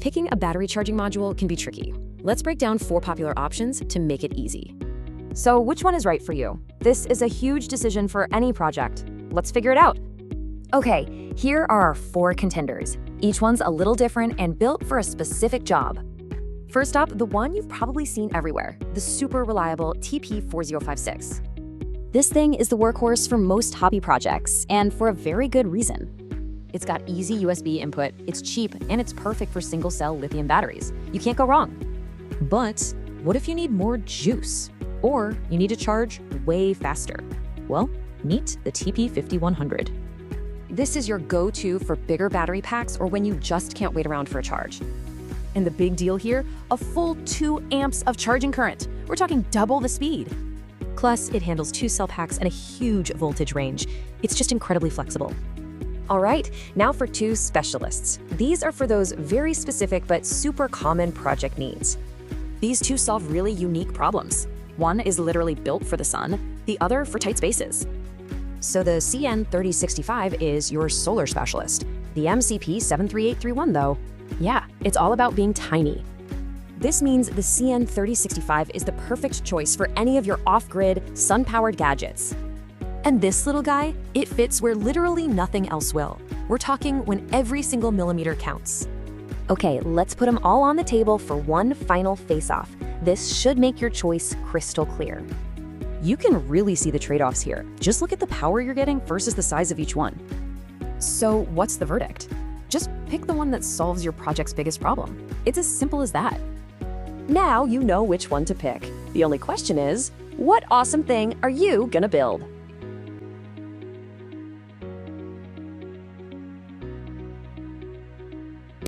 Picking a battery charging module can be tricky. Let's break down 4 popular options to make it easy. So which one is right for you? This is a huge decision for any project. Let's figure it out. Okay, here are our 4 contenders. Each one's a little different and built for a specific job. First up, the one you've probably seen everywhere, the super reliable TP4056. This thing is the workhorse for most hobby projects, and for a very good reason. It's got easy USB input, it's cheap, and it's perfect for single-cell lithium batteries. You can't go wrong. But what if you need more juice? Or you need to charge way faster? Well, meet the TP5100. This is your go-to for bigger battery packs or when you just can't wait around for a charge. And the big deal here, a full 2 amps of charging current. We're talking double the speed. Plus, it handles 2 cell packs and a huge voltage range. It's just incredibly flexible. All right, now for 2 specialists. These are for those very specific but super common project needs. These 2 solve really unique problems. One is literally built for the sun, the other for tight spaces. So the CN3065 is your solar specialist. The MCP73831, though, Yeah, it's all about being tiny. This means the CN3065 is the perfect choice for any of your off-grid, sun-powered gadgets. And this little guy, it fits where literally nothing else will. We're talking when every single millimeter counts. Okay, let's put them all on the table for one final face-off. This should make your choice crystal clear. you can really see the trade-offs here. Just look at the power you're getting versus the size of each one. So what's the verdict? Just pick the one that solves your project's biggest problem. It's as simple as that. Now you know which one to pick. The only question is, what awesome thing are you gonna build?